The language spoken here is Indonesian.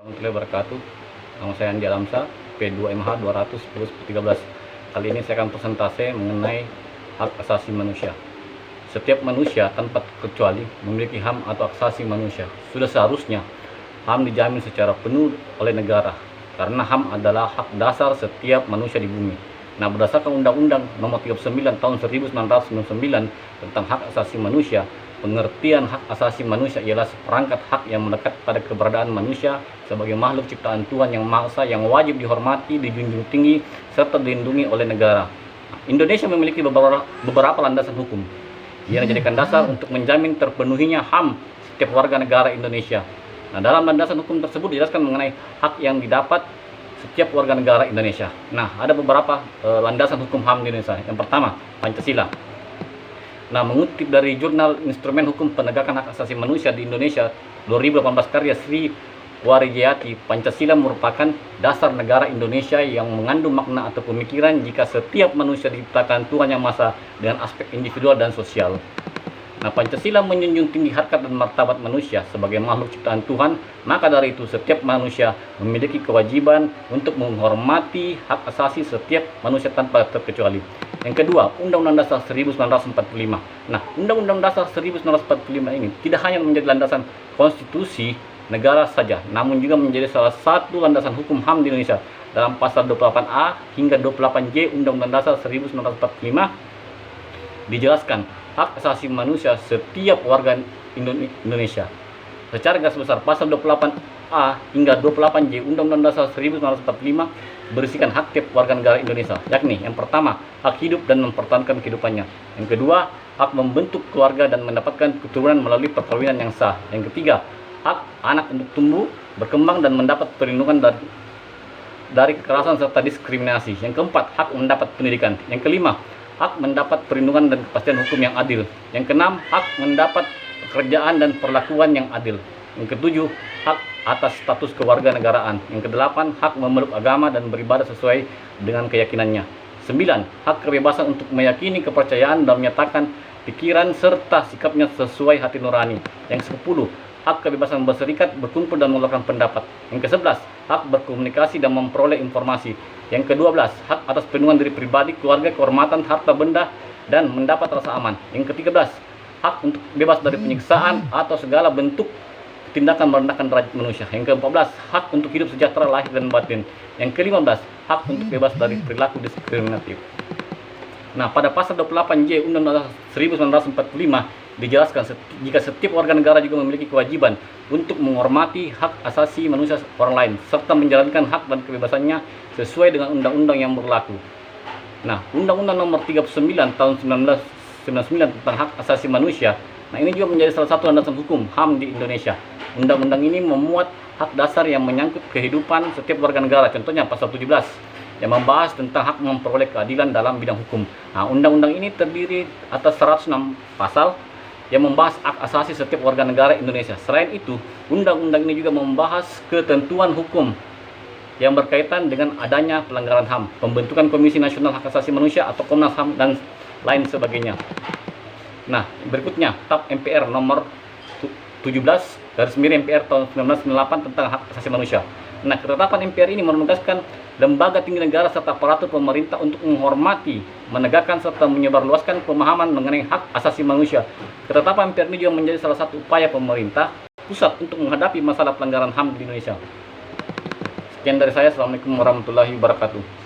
Warahmatullahi wabarakatuh. Nama saya Andi Alamsa, P2MH 200/13. Kali ini saya akan presentasi mengenai hak asasi manusia. Setiap manusia tanpa terkecuali memiliki HAM atau hak asasi manusia. Sudah seharusnya HAM dijamin secara penuh oleh negara, karena HAM adalah hak dasar setiap manusia di bumi. Nah, berdasarkan Undang-Undang Nomor 39 Tahun 1999 tentang hak asasi manusia, pengertian hak asasi manusia ialah seperangkat hak yang melekat pada keberadaan manusia sebagai makhluk ciptaan Tuhan yang Maha Esa yang wajib dihormati, dijunjung tinggi, serta dilindungi oleh negara. Indonesia memiliki beberapa landasan hukum yang dijadikan dasar untuk menjamin terpenuhinya HAM setiap warga negara Indonesia. Nah, dalam landasan hukum tersebut dijelaskan mengenai hak yang didapat setiap warga negara Indonesia. Nah, ada beberapa landasan hukum HAM di Indonesia. Yang pertama, Pancasila. Nah, mengutip dari Jurnal Instrumen Hukum Penegakan Hak Asasi Manusia di Indonesia 2018 karya Sri Warijayati, Pancasila merupakan dasar negara Indonesia yang mengandung makna atau pemikiran jika setiap manusia diciptakan Tuhan Yang Maha Esa dengan aspek individual dan sosial. Nah, Pancasila menjunjung tinggi harkat dan martabat manusia sebagai makhluk ciptaan Tuhan. Maka dari itu, setiap manusia memiliki kewajiban untuk menghormati hak asasi setiap manusia tanpa terkecuali. Yang kedua, Undang-Undang Dasar 1945. Nah, Undang-Undang Dasar 1945 ini tidak hanya menjadi landasan konstitusi negara saja, namun juga menjadi salah satu landasan hukum HAM di Indonesia. Dalam pasal 28A hingga 28J Undang-Undang Dasar 1945 dijelaskan hak asasi manusia setiap warga Indonesia. Secara garis besar, pasal 28A hingga 28J Undang-Undang Dasar 1945 berisikan hak tiap warga negara Indonesia, yakni yang pertama, hak hidup dan mempertahankan kehidupannya. Yang kedua, hak membentuk keluarga dan mendapatkan keturunan melalui perkawinan yang sah. Yang ketiga, hak anak untuk tumbuh, berkembang dan mendapat perlindungan dari kekerasan serta diskriminasi. Yang keempat, hak mendapat pendidikan. Yang kelima, hak mendapat perlindungan dan kepastian hukum yang adil. Yang keenam, hak mendapat pekerjaan dan perlakuan yang adil. Yang ketujuh, hak atas status kewarganegaraan. Yang kedelapan, hak memeluk agama dan beribadah sesuai dengan keyakinannya. 9. Hak kebebasan untuk meyakini kepercayaan dan menyatakan pikiran serta sikapnya sesuai hati nurani. Yang 10. Hak kebebasan berserikat, berkumpul dan mengeluarkan pendapat. Yang ke-11, hak berkomunikasi dan memperoleh informasi. Yang ke-12, hak atas perlindungan diri pribadi, keluarga, kehormatan, harta benda, dan mendapat rasa aman. Yang ke-13, hak untuk bebas dari penyiksaan atau segala bentuk tindakan merendahkan derajat manusia. Yang ke-14, hak untuk hidup sejahtera lahir dan batin. Yang ke-15, hak untuk bebas dari perilaku diskriminatif. Nah, pada pasal 28J Undang-Undang 1945 dijelaskan jika setiap warga negara juga memiliki kewajiban untuk menghormati hak asasi manusia orang lain serta menjalankan hak dan kebebasannya sesuai dengan undang-undang yang berlaku. Nah, Undang-Undang Nomor 39 Tahun 1999 tentang hak asasi manusia, nah ini juga menjadi salah satu landasan hukum HAM di Indonesia. Undang-undang ini memuat hak dasar yang menyangkut kehidupan setiap warga negara. Contohnya pasal 17 yang membahas tentang hak memperoleh keadilan dalam bidang hukum. Nah, undang-undang ini terdiri atas 106 pasal yang membahas hak asasi setiap warga negara Indonesia. Selain itu, undang-undang ini juga membahas ketentuan hukum yang berkaitan dengan adanya pelanggaran HAM, pembentukan Komisi Nasional Hak Asasi Manusia atau Komnas HAM dan lain sebagainya. Nah, berikutnya TAP MPR nomor 17/MPR tahun 1998 tentang hak asasi manusia. Nah, ketetapan MPR ini menugaskan lembaga tinggi negara serta aparatur pemerintah untuk menghormati, menegakkan serta menyebarluaskan pemahaman mengenai hak asasi manusia. Ketetapan MPR ini juga menjadi salah satu upaya pemerintah pusat untuk menghadapi masalah pelanggaran HAM di Indonesia. Sekian dari saya. Assalamualaikum warahmatullahi wabarakatuh.